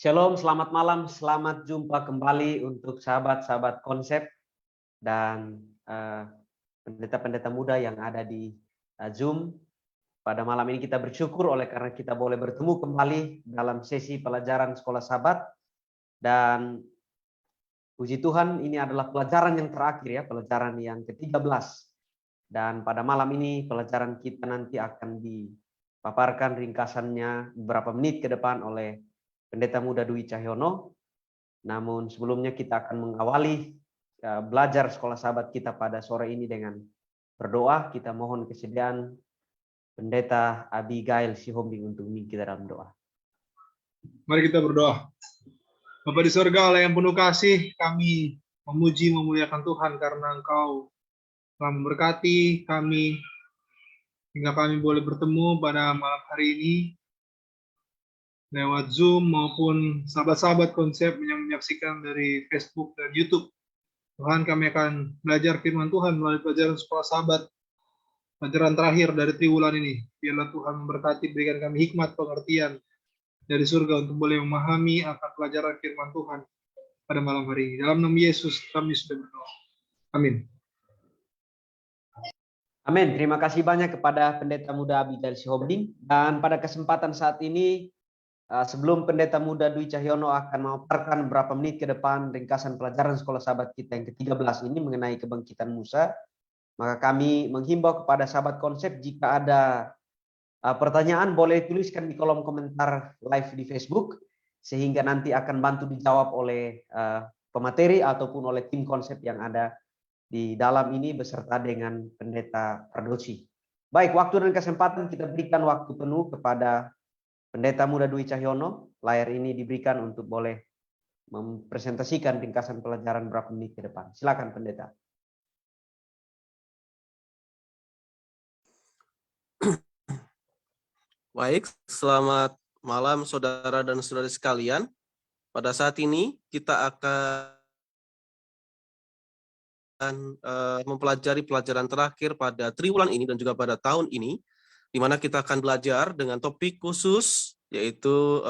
Shalom, selamat malam, selamat jumpa kembali untuk sahabat-sahabat konsep dan pendeta-pendeta muda yang ada di Zoom. Pada malam ini kita bersyukur oleh karena kita boleh bertemu kembali dalam sesi pelajaran sekolah sahabat. Dan puji Tuhan ini adalah pelajaran yang terakhir ya, pelajaran yang ke-13. Dan pada malam ini pelajaran kita nanti akan dipaparkan ringkasannya beberapa menit ke depan oleh Pendeta Muda Dwi Cahyono. Namun sebelumnya kita akan mengawali belajar sekolah sahabat kita pada sore ini dengan berdoa. Kita mohon kesediaan Pendeta Abigail Sihombing untuk memimpin kita dalam doa. Mari kita berdoa. Bapa di surga, Allah yang penuh kasih, kami memuji memuliakan Tuhan karena Engkau telah memberkati kami hingga kami boleh bertemu pada malam hari ini lewat Zoom maupun sahabat-sahabat konsep yang menyaksikan dari Facebook dan YouTube. Tuhan, kami akan belajar firman Tuhan melalui pelajaran sekolah sahabat, pelajaran terakhir dari triwulan ini. Biarlah Tuhan memberkati, berikan kami hikmat pengertian dari surga untuk boleh memahami akan pelajaran firman Tuhan pada malam hari ini. Dalam nama Yesus kami sudah berdoa. Amin. Amin. Terima kasih banyak kepada Pendeta Muda Abigail Sihombing. Dan pada kesempatan saat ini, sebelum Pendeta Muda Dwi Cahyono akan memaparkan beberapa menit ke depan ringkasan pelajaran sekolah sahabat kita yang ke-13 ini mengenai kebangkitan Musa, maka kami menghimbau kepada sahabat konsep jika ada pertanyaan boleh tuliskan di kolom komentar live di Facebook, sehingga nanti akan bantu dijawab oleh pemateri ataupun oleh tim konsep yang ada di dalam ini beserta dengan Pendeta Cardosi. Baik, waktu dan kesempatan kita berikan waktu penuh kepada Pendeta Muda Dwi Cahyono. Layar ini diberikan untuk boleh mempresentasikan ringkasan pelajaran beberapa menit ke depan. Silakan Pendeta. Baik, selamat malam saudara dan saudari sekalian. Pada saat ini kita akan mempelajari pelajaran terakhir pada triwulan ini dan juga pada tahun ini, di mana kita akan belajar dengan topik khusus, yaitu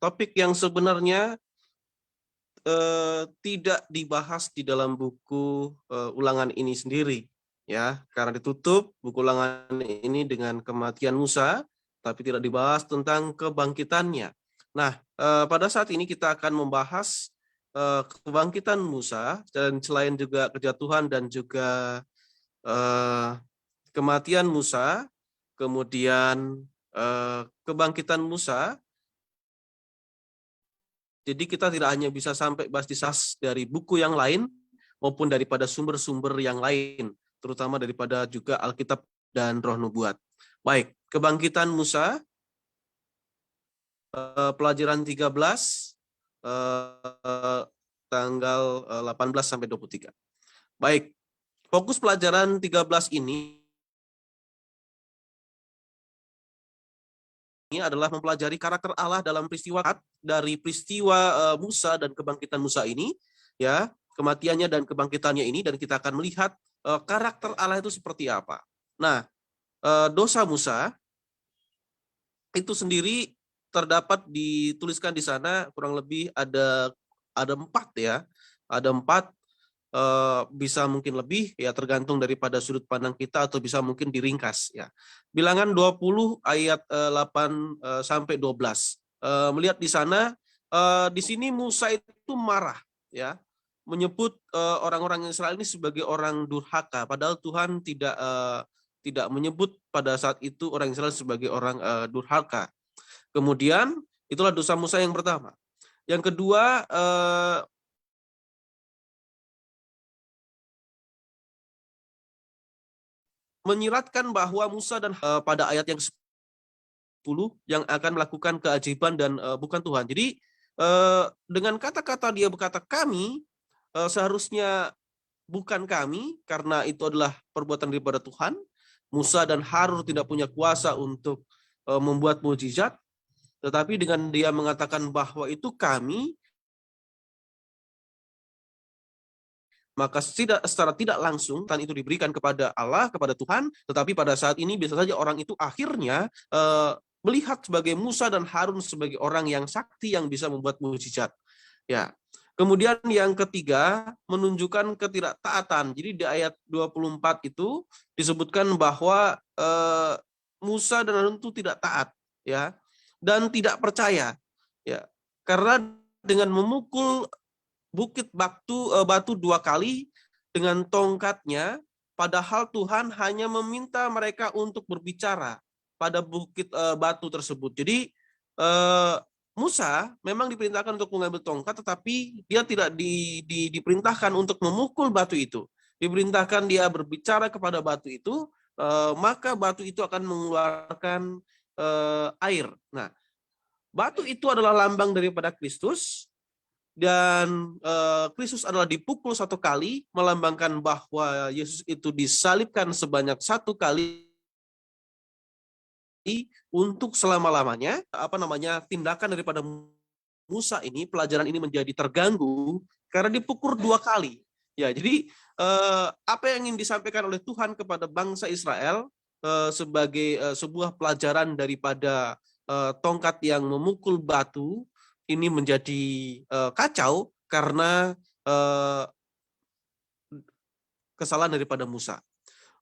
topik yang sebenarnya tidak dibahas di dalam buku ulangan ini sendiri, ya, karena ditutup buku ulangan ini dengan kematian Musa, tapi tidak dibahas tentang kebangkitannya. Nah, pada saat ini kita akan membahas kebangkitan Musa, dan selain juga kejatuhan dan juga kematian Musa, kemudian kebangkitan Musa. Jadi kita tidak hanya bisa sampai bahas dari buku yang lain maupun daripada sumber-sumber yang lain, terutama daripada juga Alkitab dan Roh Nubuat. Baik, kebangkitan Musa, pelajaran 13, tanggal 18 sampai 23. Baik, fokus pelajaran 13 ini adalah mempelajari karakter Allah dalam peristiwa dari peristiwa Musa dan kebangkitan Musa ini, ya, kematiannya dan kebangkitannya ini, dan kita akan melihat karakter Allah itu seperti apa. Nah, dosa Musa itu sendiri terdapat dituliskan di sana kurang lebih ada 4 ya, ada 4, bisa mungkin lebih ya, tergantung daripada sudut pandang kita, atau bisa mungkin diringkas ya. Bilangan 20 ayat 8 sampai 12. Melihat di sana, di sini Musa itu marah ya, menyebut orang-orang Israel ini sebagai orang durhaka, padahal Tuhan tidak menyebut pada saat itu orang Israel sebagai orang durhaka. Kemudian itulah dosa Musa yang pertama. Yang kedua, menyiratkan bahwa Musa dan pada ayat yang 10 yang akan melakukan keajaiban dan bukan Tuhan. Jadi dengan kata-kata dia berkata kami, seharusnya bukan kami, karena itu adalah perbuatan daripada Tuhan. Musa dan Harun tidak punya kuasa untuk membuat mukjizat. Tetapi dengan dia mengatakan bahwa itu kami, maka secara tidak langsung Tuhan itu diberikan kepada Allah, kepada Tuhan. Tetapi pada saat ini bisa saja orang itu akhirnya melihat sebagai Musa dan Harun sebagai orang yang sakti yang bisa membuat mujizat. Ya. Kemudian yang ketiga, menunjukkan ketidaktaatan. Jadi di ayat 24 itu disebutkan bahwa Musa dan Harun itu tidak taat, ya, dan tidak percaya, ya, karena dengan memukul bukit batu 2 kali dengan tongkatnya, padahal Tuhan hanya meminta mereka untuk berbicara pada bukit batu tersebut. Jadi Musa memang diperintahkan untuk mengambil tongkat, tetapi dia tidak diperintahkan untuk memukul batu itu. Diperintahkan dia berbicara kepada batu itu, maka batu itu akan mengeluarkan air. Nah, batu itu adalah lambang daripada Kristus, dan Kristus adalah dipukul 1 kali, melambangkan bahwa Yesus itu disalibkan sebanyak 1 kali untuk selama-lamanya. Tindakan daripada Musa ini, pelajaran ini menjadi terganggu karena dipukul 2 kali. Ya, jadi apa yang ingin disampaikan oleh Tuhan kepada bangsa Israel sebagai sebuah pelajaran daripada tongkat yang memukul batu ini menjadi kacau karena kesalahan daripada Musa.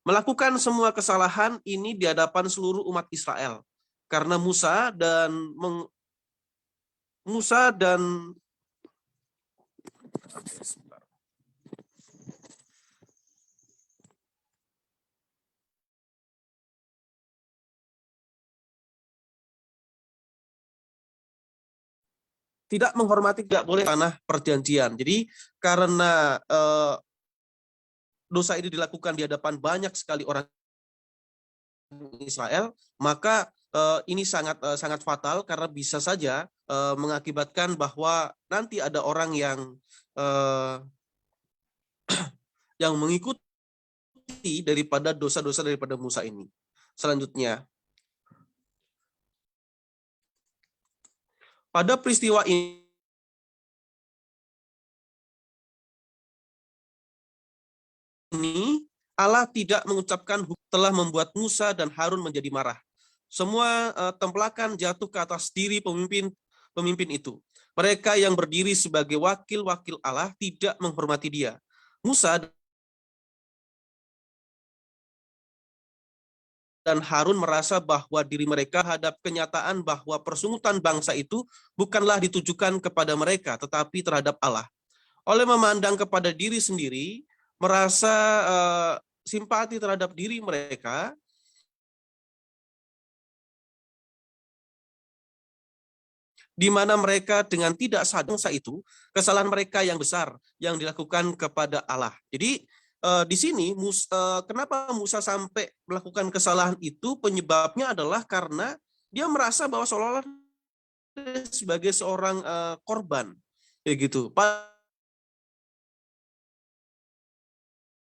Melakukan semua kesalahan ini di hadapan seluruh umat Israel. Karena Musa dan tidak menghormati, tidak boleh tanah perjanjian. Jadi karena dosa ini dilakukan di hadapan banyak sekali orang Israel, maka ini sangat fatal karena bisa saja mengakibatkan bahwa nanti ada orang yang mengikuti daripada dosa-dosa daripada Musa ini. Selanjutnya, pada peristiwa ini Allah tidak mengucapkan telah membuat Musa dan Harun menjadi marah. Semua templakan jatuh ke atas diri pemimpin itu. Mereka yang berdiri sebagai wakil-wakil Allah tidak menghormati dia. Musa dan Harun merasa bahwa diri mereka hadap kenyataan bahwa persungutan bangsa itu bukanlah ditujukan kepada mereka, tetapi terhadap Allah. Oleh memandang kepada diri sendiri, merasa simpati terhadap diri mereka, di mana mereka dengan tidak sadar itu kesalahan mereka yang besar yang dilakukan kepada Allah. Jadi di sini kenapa Musa sampai melakukan kesalahan itu, penyebabnya adalah karena dia merasa bahwa seolah-olah sebagai seorang korban, kayak gitu.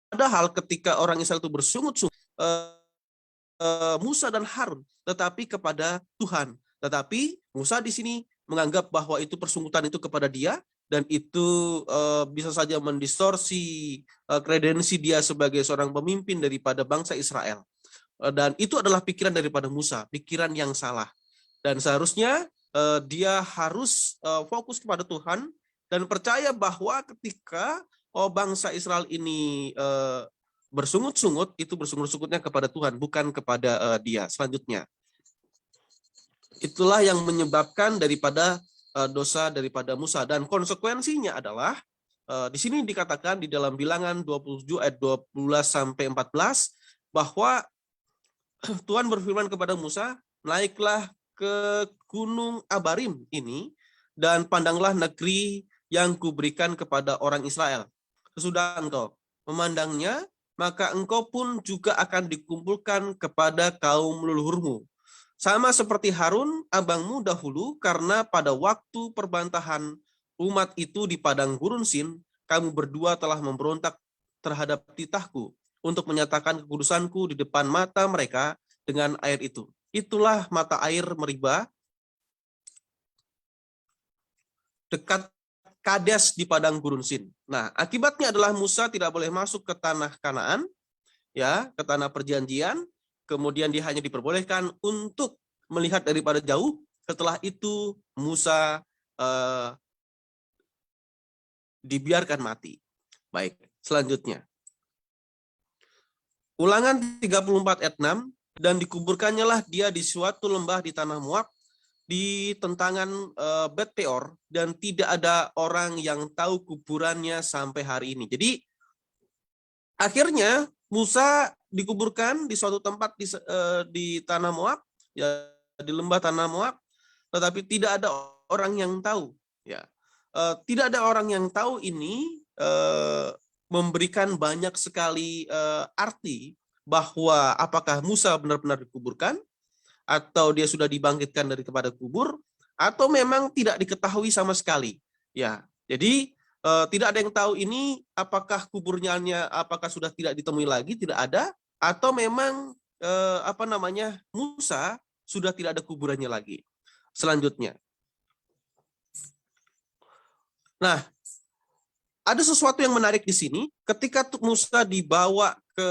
Padahal ketika orang Israel itu bersungut-sungut, Musa dan Harun, tetapi kepada Tuhan. Tetapi Musa di sini menganggap bahwa itu persungutan itu kepada dia, dan itu bisa saja mendistorsi kredensi dia sebagai seorang pemimpin daripada bangsa Israel. Dan itu adalah pikiran daripada Musa, pikiran yang salah. Dan seharusnya dia harus fokus kepada Tuhan dan percaya bahwa ketika bangsa Israel ini bersungut-sungut, itu bersungut-sungutnya kepada Tuhan, bukan kepada dia. Selanjutnya, itulah yang menyebabkan daripada dosa daripada Musa, dan konsekuensinya adalah di sini dikatakan di dalam Bilangan 27 ayat 12 sampai 14 bahwa Tuhan berfirman kepada Musa, naiklah ke gunung Abarim ini dan pandanglah negeri yang kuberikan kepada orang Israel. Sesudah engkau memandangnya, maka engkau pun juga akan dikumpulkan kepada kaum leluhurmu. Sama seperti Harun, abangmu dahulu, karena pada waktu perbantahan umat itu di padang gurun Sin, kamu berdua telah memberontak terhadap titahku untuk menyatakan kekudusanku di depan mata mereka dengan air itu. Itulah mata air Meriba dekat Kades di padang gurun Sin. Nah, akibatnya adalah Musa tidak boleh masuk ke tanah Kanaan, ya, ke tanah perjanjian. Kemudian dia hanya diperbolehkan untuk melihat daripada jauh. Setelah itu Musa dibiarkan mati. Baik, selanjutnya. Ulangan 34 ayat 6, dan dikuburkannya lah dia di suatu lembah di tanah Moab, di tentangan Bet Peor, dan tidak ada orang yang tahu kuburannya sampai hari ini. Jadi akhirnya Musa dikuburkan di suatu tempat di tanah Moab, ya, di lembah tanah Moab, tetapi tidak ada orang yang tahu. Ya, tidak ada orang yang tahu ini memberikan banyak sekali arti bahwa apakah Musa benar-benar dikuburkan, atau dia sudah dibangkitkan dari kepada kubur, atau memang tidak diketahui sama sekali. Ya, jadi tidak ada yang tahu ini apakah kuburnya apakah sudah tidak ditemui lagi, tidak ada, atau memang Musa sudah tidak ada kuburannya lagi. Selanjutnya. Nah, ada sesuatu yang menarik di sini. Ketika Musa dibawa ke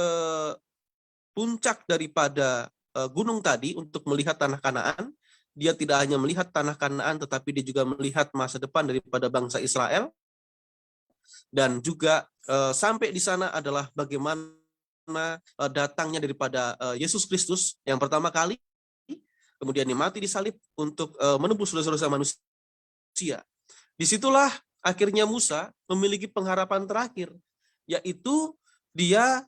puncak daripada gunung tadi untuk melihat tanah Kanaan, dia tidak hanya melihat tanah Kanaan, tetapi dia juga melihat masa depan daripada bangsa Israel. Dan juga sampai di sana adalah bagaimana datangnya daripada Yesus Kristus yang pertama kali, kemudian dia mati disalib untuk menebus dosa-dosa manusia. Disitulah akhirnya Musa memiliki pengharapan terakhir, yaitu dia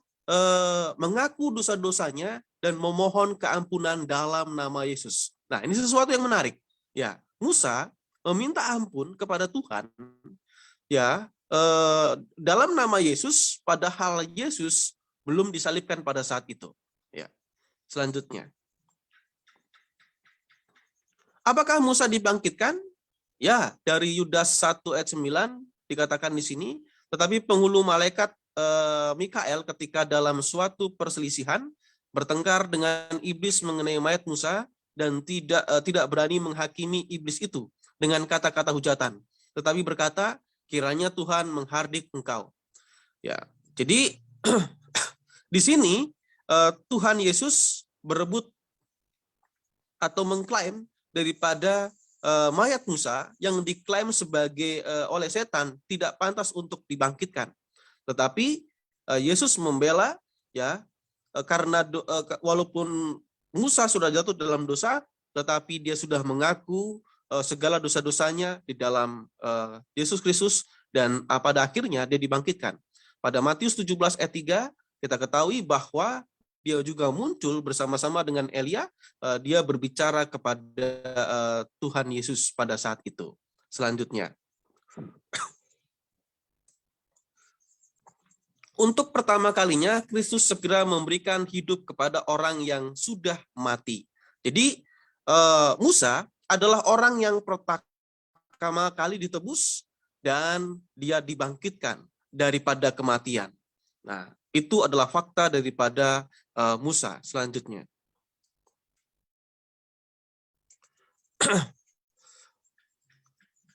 mengaku dosa-dosanya dan memohon keampunan dalam nama Yesus. Nah, ini sesuatu yang menarik. Ya, Musa meminta ampun kepada Tuhan, ya, dalam nama Yesus, padahal Yesus belum disalibkan pada saat itu. Ya, selanjutnya. Apakah Musa dibangkitkan? Ya, dari Yudas 1 ayat 9 dikatakan di sini, tetapi penghulu malaikat Mikael ketika dalam suatu perselisihan bertengkar dengan iblis mengenai mayat Musa dan tidak berani menghakimi iblis itu dengan kata-kata hujatan, tetapi berkata, kiranya Tuhan menghardik engkau. Ya, jadi di sini Tuhan Yesus berebut atau mengklaim daripada mayat Musa yang diklaim sebagai oleh setan tidak pantas untuk dibangkitkan. Tetapi Yesus membela, ya, karena walaupun Musa sudah jatuh dalam dosa, tetapi dia sudah mengaku segala dosa-dosanya di dalam Yesus Kristus, dan pada akhirnya dia dibangkitkan. Pada Matius 17 ayat 3 kita ketahui bahwa dia juga muncul bersama-sama dengan Elia, dia berbicara kepada Tuhan Yesus pada saat itu. Selanjutnya. Untuk pertama kalinya, Kristus segera memberikan hidup kepada orang yang sudah mati. Jadi, Musa adalah orang yang pertama kali ditebus dan dia dibangkitkan daripada kematian. Nah, itu adalah fakta daripada Musa. Selanjutnya.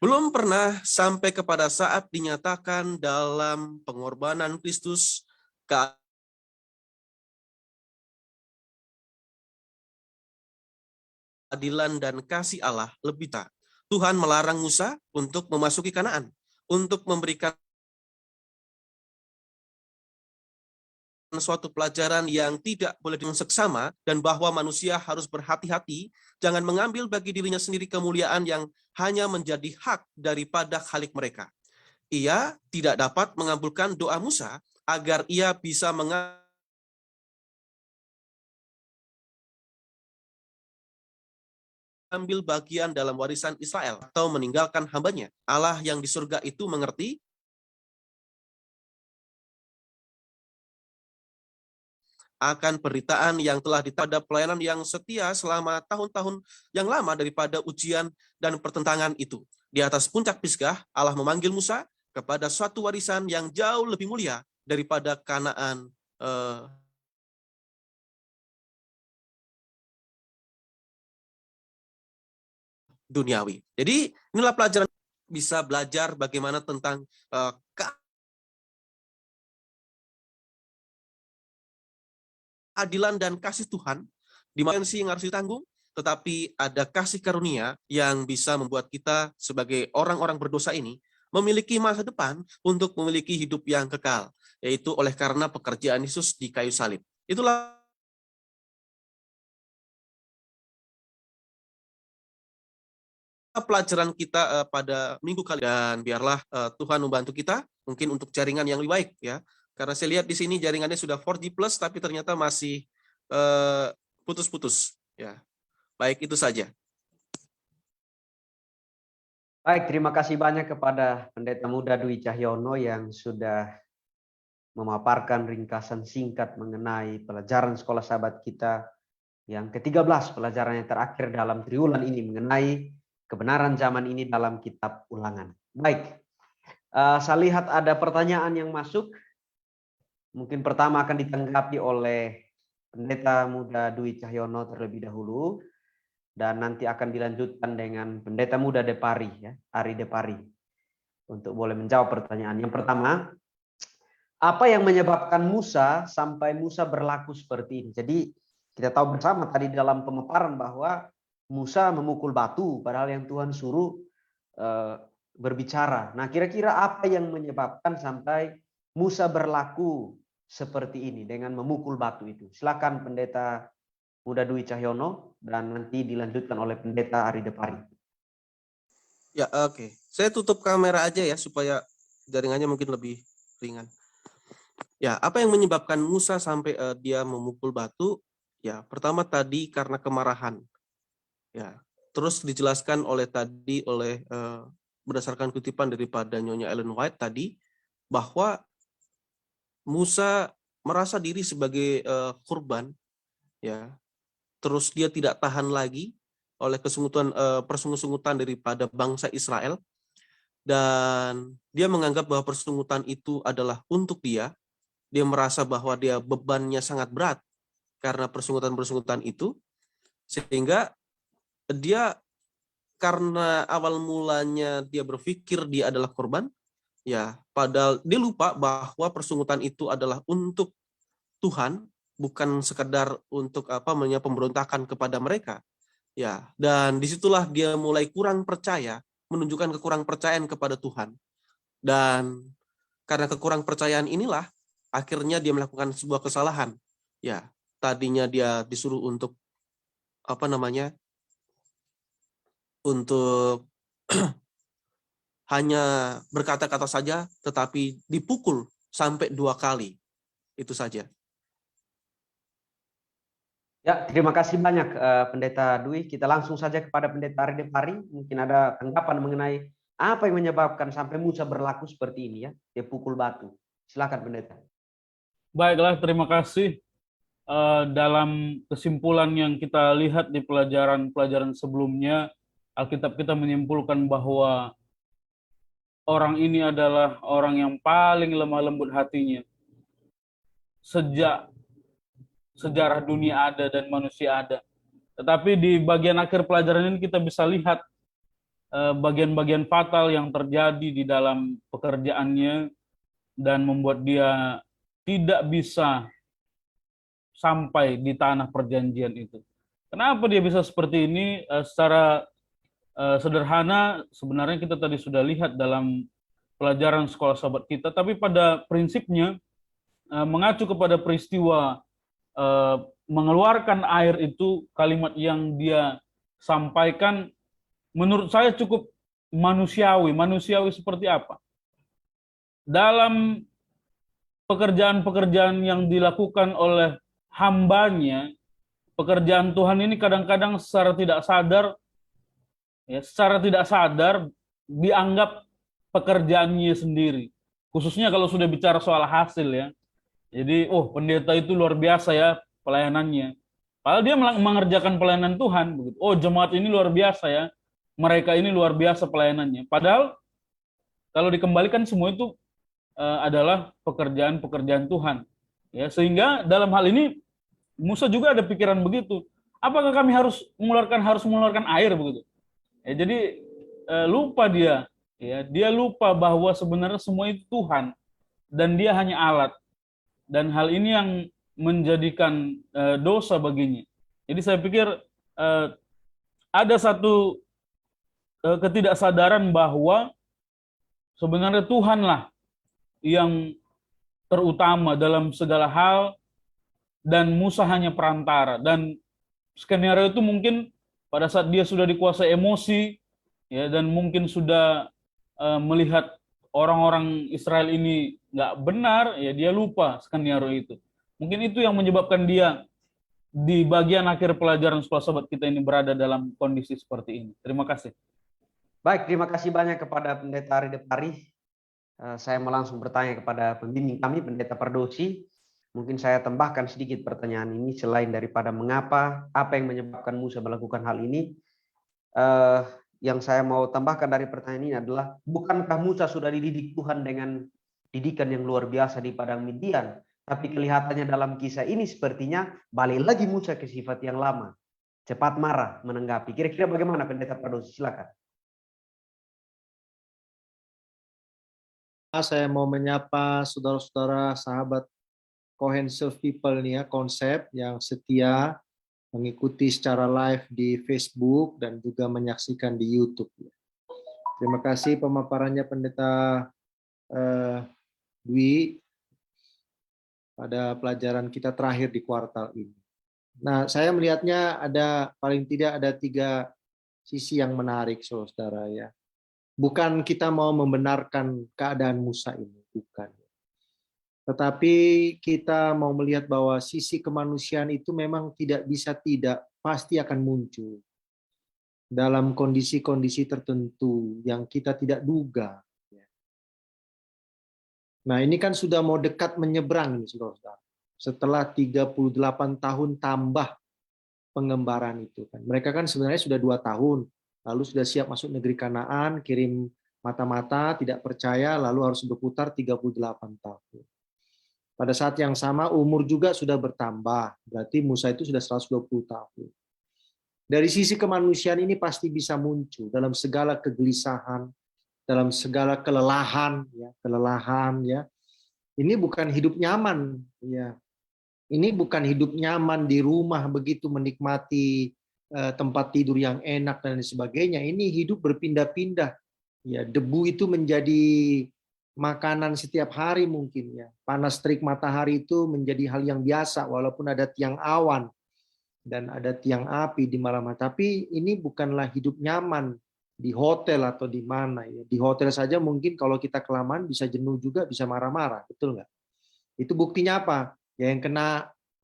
Belum pernah sampai kepada saat dinyatakan dalam pengorbanan Kristus keadilan dan kasih Allah lebih tak. Tuhan melarang Musa untuk memasuki Kanaan, untuk memberikan suatu pelajaran yang tidak boleh dengan seksama, dan bahwa manusia harus berhati-hati jangan mengambil bagi dirinya sendiri kemuliaan yang hanya menjadi hak daripada Khalik mereka. Ia tidak dapat mengabulkan doa Musa agar ia bisa mengambil bagian dalam warisan Israel atau meninggalkan hambanya. Allah yang di surga itu mengerti akan penderitaan yang telah pada pelayanan yang setia selama tahun-tahun yang lama daripada ujian dan pertentangan itu. Di atas puncak Pisgah, Allah memanggil Musa kepada suatu warisan yang jauh lebih mulia daripada Kanaan duniawi. Jadi inilah pelajaran, bisa belajar bagaimana tentang keadilan dan kasih Tuhan, dimensi yang harus ditanggung, tetapi ada kasih karunia yang bisa membuat kita sebagai orang-orang berdosa ini memiliki masa depan untuk memiliki hidup yang kekal, yaitu oleh karena pekerjaan Yesus di kayu salib. Itulah pelajaran kita pada minggu kali, dan biarlah Tuhan membantu kita mungkin untuk jaringan yang lebih baik ya. Karena saya lihat di sini jaringannya sudah 4G plus tapi ternyata masih putus-putus ya. Baik, itu saja. Baik, terima kasih banyak kepada Pendeta Muda Dwi Cahyono yang sudah memaparkan ringkasan singkat mengenai pelajaran sekolah sahabat kita yang ke-13, pelajaran yang terakhir dalam triwulan ini mengenai kebenaran zaman ini dalam kitab Ulangan. Baik, saya lihat ada pertanyaan yang masuk. Mungkin pertama akan ditanggapi oleh Pendeta Muda Dwi Cahyono terlebih dahulu, dan nanti akan dilanjutkan dengan Pendeta Muda Depari, ya, Ari Depari, untuk boleh menjawab pertanyaan. Yang pertama, apa yang menyebabkan Musa sampai Musa berlaku seperti ini? Jadi kita tahu bersama tadi dalam pemaparan bahwa Musa memukul batu, padahal yang Tuhan suruh berbicara. Nah, kira-kira apa yang menyebabkan sampai Musa berlaku seperti ini dengan memukul batu itu? Silakan Pendeta Muda Dwi Cahyono dan nanti dilanjutkan oleh Pendeta Ari Depari. Ya, oke. Saya tutup kamera aja ya supaya jaringannya mungkin lebih ringan. Ya, apa yang menyebabkan Musa sampai dia memukul batu? Ya, pertama tadi karena kemarahan. Ya, terus dijelaskan oleh berdasarkan kutipan daripada Nyonya Ellen White tadi bahwa Musa merasa diri sebagai korban, ya. Terus dia tidak tahan lagi oleh persungut-sungutan daripada bangsa Israel, dan dia menganggap bahwa persungutan itu adalah untuk dia. Dia merasa bahwa dia bebannya sangat berat karena persungutan-persungutan itu, sehingga dia karena awal mulanya dia berpikir dia adalah korban, ya, padahal dia lupa bahwa persungutan itu adalah untuk Tuhan, bukan sekedar untuk pemberontakan kepada mereka, ya. Dan disitulah dia mulai kurang percaya, menunjukkan kekurang percayaan kepada Tuhan. Dan karena kekurang percayaan inilah akhirnya dia melakukan sebuah kesalahan, ya. Tadinya dia disuruh untuk untuk hanya berkata-kata saja, tetapi dipukul sampai 2 kali. Itu saja. Ya, terima kasih banyak Pendeta Dwi. Kita langsung saja kepada Pendeta Ari Depari. Mungkin ada tanggapan mengenai apa yang menyebabkan sampai Musa berlaku seperti ini, ya, dia pukul batu. Silakan Pendeta. Baiklah, terima kasih. Dalam kesimpulan yang kita lihat di pelajaran-pelajaran sebelumnya, Alkitab kita menyimpulkan bahwa orang ini adalah orang yang paling lemah lembut hatinya. Sejak sejarah dunia ada dan manusia ada. Tetapi di bagian akhir pelajaran ini kita bisa lihat bagian-bagian fatal yang terjadi di dalam pekerjaannya dan membuat dia tidak bisa sampai di tanah perjanjian itu. Kenapa dia bisa seperti ini? Secara sederhana sebenarnya kita tadi sudah lihat dalam pelajaran sekolah sahabat kita, tapi pada prinsipnya mengacu kepada peristiwa mengeluarkan air itu, kalimat yang dia sampaikan menurut saya cukup manusiawi. Manusiawi seperti apa? Dalam pekerjaan-pekerjaan yang dilakukan oleh hambanya, pekerjaan Tuhan ini kadang-kadang secara tidak sadar dianggap pekerjaannya sendiri. Khususnya kalau sudah bicara soal hasil, ya. Jadi, pendeta itu luar biasa ya pelayanannya. Padahal dia mengerjakan pelayanan Tuhan, begitu. Jemaat ini luar biasa ya. Mereka ini luar biasa pelayanannya. Padahal kalau dikembalikan semua itu adalah pekerjaan-pekerjaan Tuhan. Ya, sehingga dalam hal ini Musa juga ada pikiran begitu. Apakah kami harus mengeluarkan air begitu? Ya, jadi lupa dia, ya, dia lupa bahwa sebenarnya semua itu Tuhan dan dia hanya alat. Dan hal ini yang menjadikan dosa baginya. Jadi saya pikir ada satu ketidaksadaran bahwa sebenarnya Tuhanlah yang terutama dalam segala hal dan Musa hanya perantara. Dan skenario itu mungkin pada saat dia sudah dikuasai emosi, ya, dan mungkin sudah melihat orang-orang Israel ini nggak benar, ya dia lupa skenario itu. Mungkin itu yang menyebabkan dia di bagian akhir pelajaran sekolah sahabat kita ini berada dalam kondisi seperti ini. Terima kasih. Baik, terima kasih banyak kepada Pendeta Ari Depari. Saya mau langsung bertanya kepada pembimbing kami, Pendeta Pardosi. Mungkin saya tambahkan sedikit pertanyaan ini, selain daripada mengapa, apa yang menyebabkan Musa melakukan hal ini. Yang saya mau tambahkan dari pertanyaan ini adalah, bukankah Musa sudah dididik Tuhan dengan didikan yang luar biasa di padang Midian? Tapi kelihatannya dalam kisah ini sepertinya balik lagi Musa ke sifat yang lama. Cepat marah, menanggapi. Kira-kira bagaimana Pendeta Pardosi? Silakan. Saya mau menyapa saudara-saudara sahabat Cohesive People nih ya, konsep yang setia mengikuti secara live di Facebook dan juga menyaksikan di YouTube. Terima kasih pemaparannya Pendeta Dwi pada pelajaran kita terakhir di kuartal ini. Nah, saya melihatnya paling tidak ada 3 sisi yang menarik, saudara ya. Bukan kita mau membenarkan keadaan Musa ini, bukan. Tetapi kita mau melihat bahwa sisi kemanusiaan itu memang tidak bisa tidak, pasti akan muncul dalam kondisi-kondisi tertentu yang kita tidak duga. Nah, ini kan sudah mau dekat menyeberang ini, saudara. Setelah 38 tahun tambah pengembaraan itu kan. Mereka kan sebenarnya sudah 2 tahun. Lalu sudah siap masuk negeri Kanaan, kirim mata-mata, tidak percaya, lalu harus berputar 38 tahun. Pada saat yang sama umur juga sudah bertambah, berarti Musa itu sudah 120 tahun. Dari sisi kemanusiaan ini pasti bisa muncul dalam segala kegelisahan, dalam segala kelelahan, ya. Ini bukan hidup nyaman, ya. Ini bukan hidup nyaman di rumah begitu menikmati tempat tidur yang enak dan sebagainya. Ini hidup berpindah-pindah. Ya, debu itu menjadi makanan setiap hari mungkin ya. Panas terik matahari itu menjadi hal yang biasa walaupun ada tiang awan dan ada tiang api di malam hari. Tapi ini bukanlah hidup nyaman di hotel atau di mana ya. Di hotel saja mungkin kalau kita kelamaan bisa jenuh juga, bisa marah-marah, betul nggak? Itu buktinya apa? Ya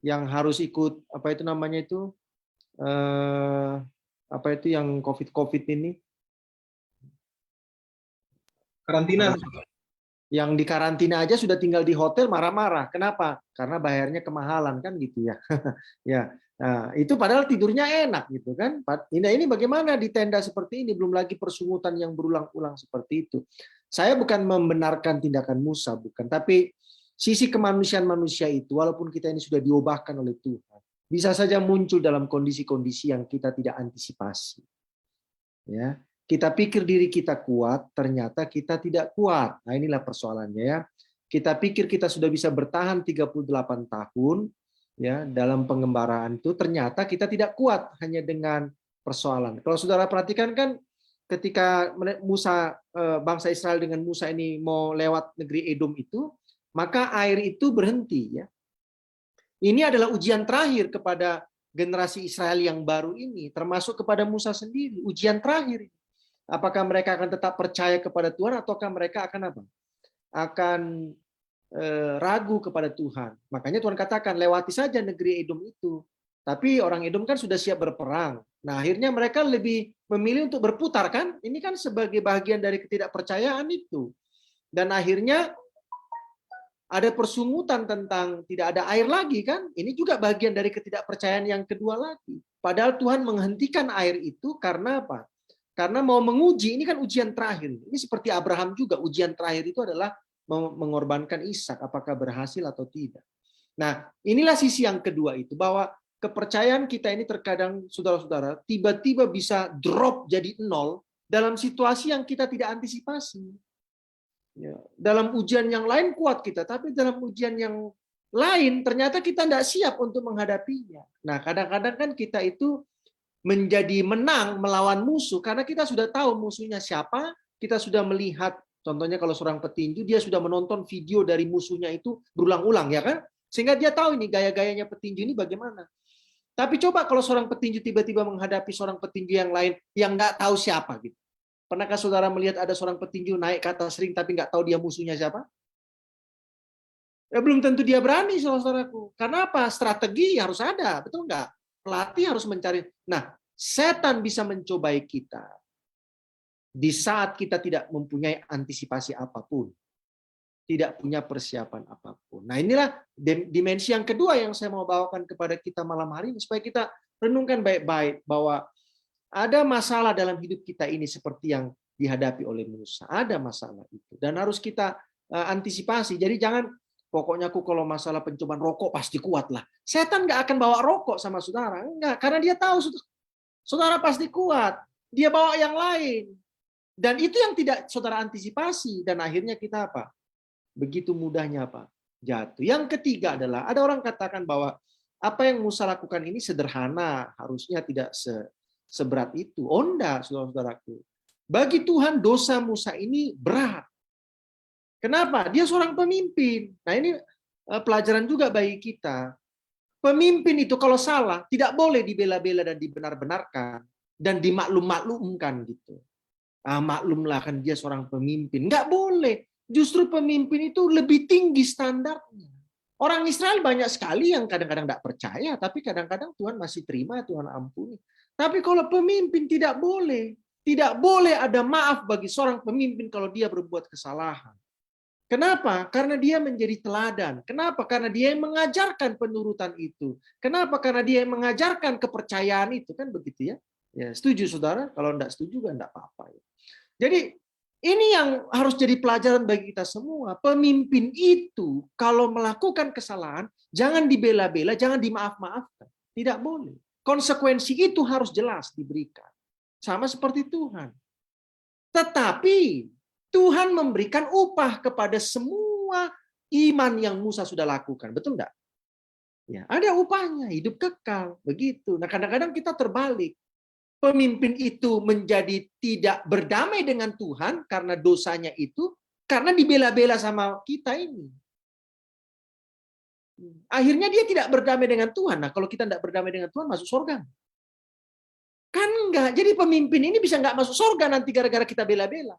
yang harus ikut apa itu namanya itu? Apa itu yang COVID ini? Karantina. Yang di karantina aja sudah tinggal di hotel marah-marah. Kenapa? Karena bayarnya kemahalan kan gitu ya. Ya. Nah, itu padahal tidurnya enak gitu kan. Ini bagaimana di tenda seperti ini, belum lagi persungutan yang berulang-ulang seperti itu. Saya bukan membenarkan tindakan Musa, bukan, tapi sisi kemanusiaan manusia itu walaupun kita ini sudah diubahkan oleh Tuhan, bisa saja muncul dalam kondisi-kondisi yang kita tidak antisipasi. Ya, kita pikir diri kita kuat, ternyata kita tidak kuat. Nah, inilah persoalannya ya. Kita pikir kita sudah bisa bertahan 38 tahun ya dalam pengembaraan itu, ternyata kita tidak kuat hanya dengan persoalan. Kalau saudara perhatikan kan ketika Musa, bangsa Israel dengan Musa ini mau lewat negeri Edom itu, maka air itu berhenti ya. Ini adalah ujian terakhir kepada generasi Israel yang baru ini, termasuk kepada Musa sendiri, ujian terakhir. Apakah mereka akan tetap percaya kepada Tuhan ataukah mereka akan apa? Akan ragu kepada Tuhan. Makanya Tuhan katakan, lewati saja negeri Edom itu. Tapi orang Edom kan sudah siap berperang. Nah, akhirnya mereka lebih memilih untuk berputar kan? Ini kan sebagai bagian dari ketidakpercayaan itu. Dan akhirnya ada persungutan tentang tidak ada air lagi kan? Ini juga bagian dari ketidakpercayaan yang kedua lagi. Padahal Tuhan menghentikan air itu karena apa? Karena mau menguji, ini kan ujian terakhir. Ini seperti Abraham juga, ujian terakhir itu adalah mengorbankan Ishak, apakah berhasil atau tidak. Nah, inilah sisi yang kedua itu, bahwa kepercayaan kita ini terkadang, saudara-saudara, tiba-tiba bisa drop jadi 0 dalam situasi yang kita tidak antisipasi. Ya, dalam ujian yang lain kuat kita, tapi dalam ujian yang lain ternyata kita tidak siap untuk menghadapinya. Nah, kadang-kadang kan kita itu menjadi menang melawan musuh karena kita sudah tahu musuhnya siapa, kita sudah melihat, contohnya kalau seorang petinju dia sudah menonton video dari musuhnya itu berulang-ulang, ya kan? Sehingga dia tahu ini gaya-gayanya petinju ini bagaimana. Tapi coba kalau seorang petinju tiba-tiba menghadapi seorang petinju yang lain yang nggak tahu siapa gitu. Pernahkah saudara melihat ada seorang petinju naik ke atas ring tapi nggak tahu dia musuhnya siapa? Ya, belum tentu dia berani, saudaraku. Karena apa? Strategi harus ada, betul nggak? Pelatih harus mencari. Nah, setan bisa mencobai kita di saat kita tidak mempunyai antisipasi apapun, tidak punya persiapan apapun. Nah, inilah dimensi yang kedua yang saya mau bawakan kepada kita malam hari ini, supaya kita renungkan baik-baik bahwa ada masalah dalam hidup kita ini seperti yang dihadapi oleh Musa. Ada masalah itu dan harus kita antisipasi. Jadi jangan pokoknya aku kalau masalah pencobaan rokok pasti kuat lah. Setan nggak akan bawa rokok sama saudara, enggak, karena dia tahu saudara pasti kuat. Dia bawa yang lain. Dan itu yang tidak saudara antisipasi dan akhirnya kita apa? Begitu mudahnya apa? Jatuh. Yang ketiga adalah ada orang katakan bahwa apa yang Musa lakukan ini sederhana, harusnya tidak seberat itu. Oh enggak, saudara-saudaraku. Bagi Tuhan dosa Musa ini berat. Kenapa? Dia seorang pemimpin. Nah ini pelajaran juga bagi kita. Pemimpin itu kalau salah tidak boleh dibela-bela dan dibenar-benarkan dan dimaklum-maklumkan gitu. Maklumlah kan dia seorang pemimpin. Nggak boleh. Justru pemimpin itu lebih tinggi standarnya. Orang Israel banyak sekali yang kadang-kadang tidak percaya, tapi kadang-kadang Tuhan masih terima, Tuhan ampuni. Tapi kalau pemimpin tidak boleh. Tidak boleh ada maaf bagi seorang pemimpin kalau dia berbuat kesalahan. Kenapa? Karena dia menjadi teladan. Kenapa? Karena dia yang mengajarkan penurutan itu. Kenapa? Karena dia yang mengajarkan kepercayaan itu. Kan begitu ya? Ya, setuju saudara? Kalau tidak setuju kan tidak apa-apa. Jadi ini yang harus jadi pelajaran bagi kita semua. Pemimpin itu kalau melakukan kesalahan, jangan dibela-bela, jangan dimaaf-maafkan. Tidak boleh. Konsekuensi itu harus jelas diberikan. Sama seperti Tuhan. Tetapi Tuhan memberikan upah kepada semua iman yang Musa sudah lakukan. Betul enggak? Ya, ada upahnya, hidup kekal. Begitu. Nah, kadang-kadang kita terbalik. Pemimpin itu menjadi tidak berdamai dengan Tuhan karena dosanya itu, karena dibela-bela sama kita ini. Akhirnya dia tidak berdamai dengan Tuhan. Nah, kalau kita tidak berdamai dengan Tuhan, masuk surga. Kan enggak. Jadi pemimpin ini bisa enggak masuk surga nanti gara-gara kita bela-bela.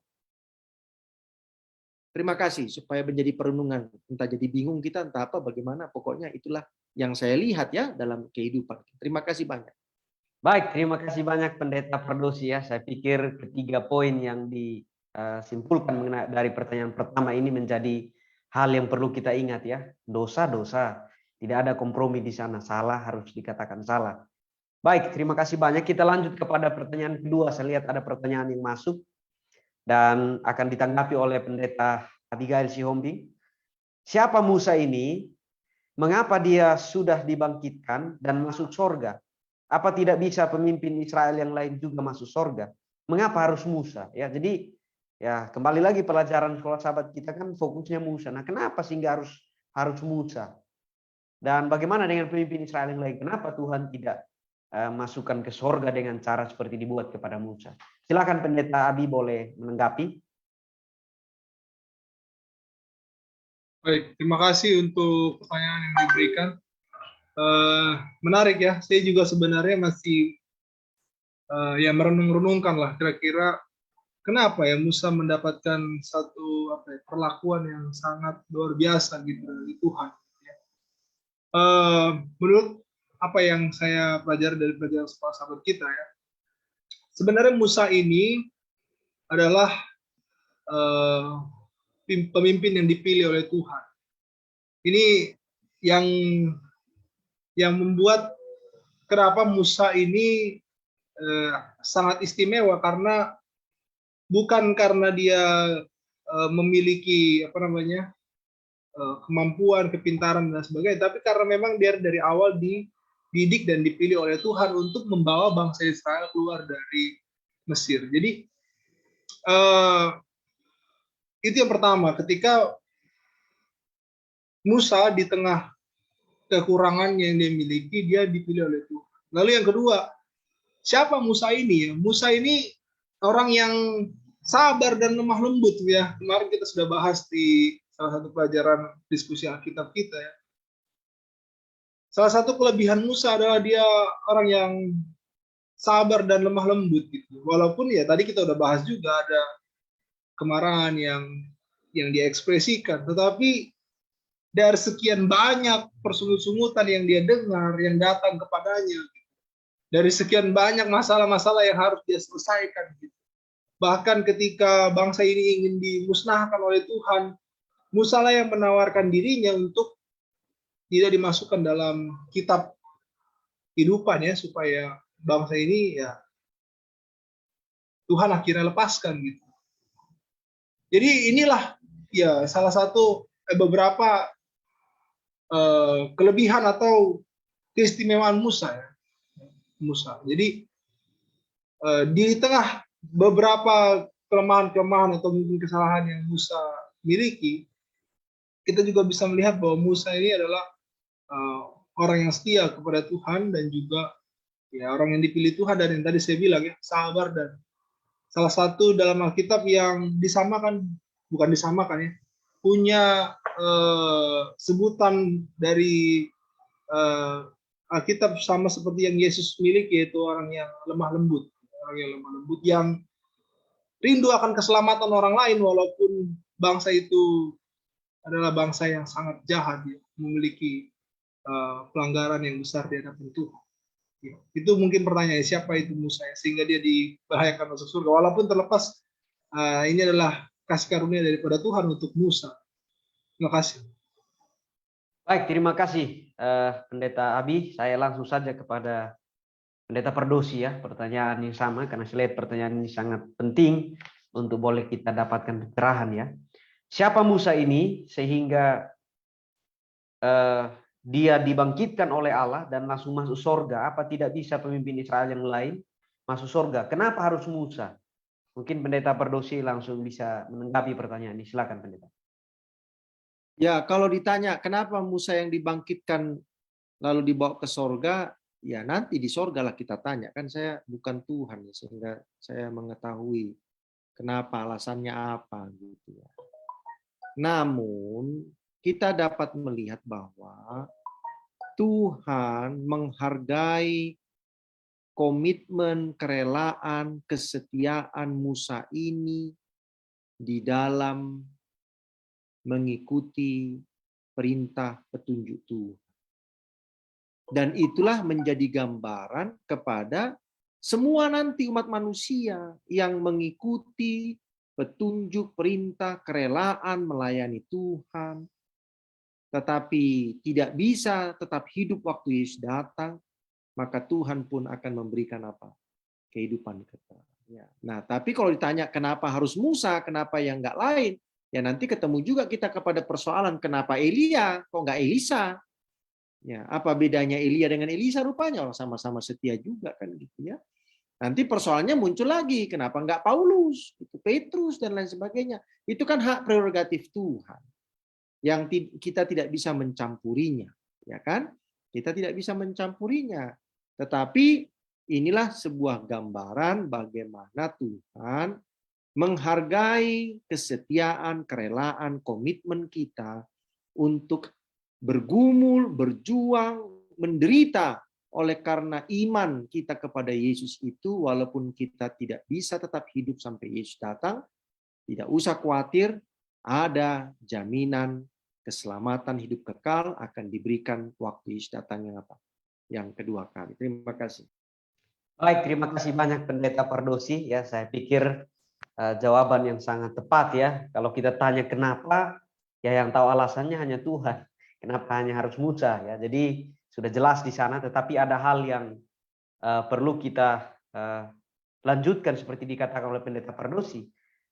Terima kasih supaya menjadi perenungan. Entah jadi bingung kita, entah apa, bagaimana. Pokoknya itulah yang saya lihat ya dalam kehidupan. Terima kasih banyak. Baik, terima kasih banyak Pendeta Pardosi ya. Saya pikir ketiga poin yang disimpulkan dari pertanyaan pertama ini menjadi hal yang perlu kita ingat ya. Dosa-dosa, tidak ada kompromi di sana. Salah harus dikatakan salah. Baik, terima kasih banyak. Kita lanjut kepada pertanyaan kedua. Saya lihat ada pertanyaan yang masuk dan akan ditanggapi oleh Pendeta Abigail Sihombing. Siapa Musa ini? Mengapa dia sudah dibangkitkan dan masuk surga? Apa tidak bisa pemimpin Israel yang lain juga masuk surga? Mengapa harus Musa? Ya, jadi ya kembali lagi pelajaran sekolah sahabat kita kan fokusnya Musa. Nah, kenapa sehingga harus Musa? Dan bagaimana dengan pemimpin Israel yang lain? Kenapa Tuhan tidak masukkan ke surga dengan cara seperti dibuat kepada Musa? Silakan Pendeta Abi boleh menanggapi. Baik, terima kasih untuk pertanyaan yang diberikan. Menarik ya, saya juga sebenarnya masih ya merenung-renungkan lah kira-kira kenapa ya Musa mendapatkan satu perlakuan yang sangat luar biasa gitu dari Tuhan. Menurut apa yang saya pelajari dari pelajaran sekolah sahabat kita ya, sebenarnya Musa ini adalah pemimpin yang dipilih oleh Tuhan. Ini yang membuat kenapa Musa ini sangat istimewa, karena bukan karena dia memiliki kemampuan, kepintaran dan sebagainya, tapi karena memang dia dari awal dididik dan dipilih oleh Tuhan untuk membawa bangsa Israel keluar dari Mesir. Jadi itu yang pertama, ketika Musa di tengah kekurangannya yang dia miliki, dia dipilih oleh Tuhan. Lalu yang kedua, siapa Musa ini ya? Musa ini orang yang sabar dan lemah lembut ya. Kemarin kita sudah bahas di salah satu pelajaran diskusi Alkitab kita ya. Salah satu kelebihan Musa adalah dia orang yang sabar dan lemah lembut gitu. Walaupun ya tadi kita udah bahas juga ada kemarahan yang diekspresikan, tetapi dari sekian banyak persungut-sungutan yang dia dengar yang datang kepadanya, dari sekian banyak masalah-masalah yang harus dia selesaikan gitu. Bahkan ketika bangsa ini ingin dimusnahkan oleh Tuhan, Musa lah yang menawarkan dirinya untuk tidak dimasukkan dalam kitab kehidupan ya, supaya bangsa ini ya Tuhan akhirnya lepaskan gitu. Jadi inilah ya salah satu beberapa kelebihan atau keistimewaan Musa ya. Musa. Jadi di tengah beberapa kelemahan-kelemahan atau mungkin kesalahan yang Musa miliki, kita juga bisa melihat bahwa Musa ini adalah orang yang setia kepada Tuhan dan juga ya orang yang dipilih Tuhan, dan yang tadi saya bilang ya sabar, dan salah satu dalam Alkitab yang disamakan, bukan disamakan ya, punya sebutan dari Alkitab sama seperti yang Yesus miliki, yaitu orang yang lemah lembut, yang rindu akan keselamatan orang lain walaupun bangsa itu adalah bangsa yang sangat jahat ya, memiliki pelanggaran yang besar di hadapan Tuhan. Ya, itu mungkin pertanyaan siapa itu Musa ya, sehingga dia dibahayakan masuk surga walaupun terlepas ini adalah kasih karunia daripada Tuhan untuk Musa. Terima kasih. Baik, terima kasih Pendeta Abi. Saya langsung saja kepada Pendeta Perdosi ya, pertanyaan yang sama karena saya lihat pertanyaan ini sangat penting untuk boleh kita dapatkan pencerahan ya. Siapa Musa ini sehingga dia dibangkitkan oleh Allah dan langsung masuk surga? Apa tidak bisa pemimpin Israel yang lain masuk surga? Kenapa harus Musa? Mungkin Pendeta Perdosi langsung bisa menanggapi pertanyaan ini. Silakan Pendeta. Ya, kalau ditanya kenapa Musa yang dibangkitkan lalu dibawa ke sorga, ya nanti di sorga lah kita tanya. Kan saya bukan Tuhan, ya, sehingga saya mengetahui kenapa, alasannya apa. Gitu ya. Namun, kita dapat melihat bahwa Tuhan menghargai komitmen, kerelaan, kesetiaan Musa ini di dalam mengikuti perintah petunjuk Tuhan. Dan itulah menjadi gambaran kepada semua nanti umat manusia yang mengikuti petunjuk, perintah, kerelaan melayani Tuhan, tetapi tidak bisa tetap hidup waktu Yesus datang, maka Tuhan pun akan memberikan apa? Kehidupan kekal. Ya. Nah, tapi kalau ditanya kenapa harus Musa, kenapa yang enggak lain? Ya nanti ketemu juga kita kepada persoalan kenapa Elia, kok nggak Elisa? Ya, apa bedanya Elia dengan Elisa? Rupanya orang sama-sama setia juga kan gitu ya. Nanti persoalannya muncul lagi, kenapa nggak Paulus, itu Petrus dan lain sebagainya. Itu kan hak prerogatif Tuhan yang kita tidak bisa mencampurinya, ya kan? Kita tidak bisa mencampurinya. Tetapi inilah sebuah gambaran bagaimana Tuhan menghargai kesetiaan, kerelaan, komitmen kita untuk bergumul, berjuang, menderita oleh karena iman kita kepada Yesus itu, walaupun kita tidak bisa tetap hidup sampai Yesus datang, tidak usah khawatir, ada jaminan keselamatan hidup kekal akan diberikan waktu Yesus datang yang apa? Yang kedua kali. Terima kasih. Baik, terima kasih banyak Pendeta Pardosi ya. Saya pikir jawaban yang sangat tepat ya. Kalau kita tanya kenapa, ya yang tahu alasannya hanya Tuhan. Kenapa hanya harus Musa ya. Jadi sudah jelas di sana, tetapi ada hal yang perlu kita lanjutkan seperti dikatakan oleh Pendeta Pardosi,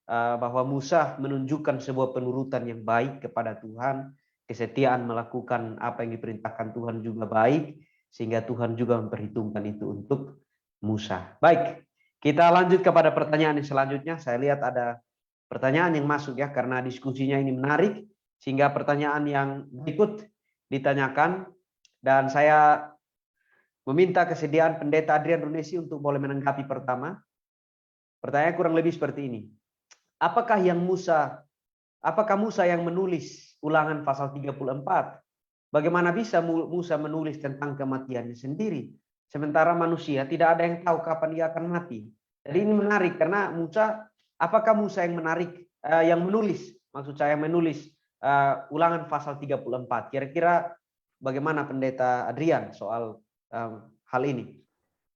bahwa Musa menunjukkan sebuah penurutan yang baik kepada Tuhan, kesetiaan melakukan apa yang diperintahkan Tuhan juga baik, sehingga Tuhan juga memperhitungkan itu untuk Musa. Baik. Kita lanjut kepada pertanyaan yang selanjutnya. Saya lihat ada pertanyaan yang masuk ya, karena diskusinya ini menarik, sehingga pertanyaan yang berikut ditanyakan, dan saya meminta kesediaan Pendeta Adrian Runesi untuk boleh menanggapi pertama. Pertanyaan kurang lebih seperti ini. Apakah Musa yang menulis Ulangan pasal 34? Bagaimana bisa Musa menulis tentang kematiannya sendiri? Sementara manusia tidak ada yang tahu kapan dia akan mati. Jadi ini menarik karena apakah Musa yang menulis, maksud saya menulis Ulangan pasal 34? Kira-kira bagaimana Pendeta Adrian soal hal ini?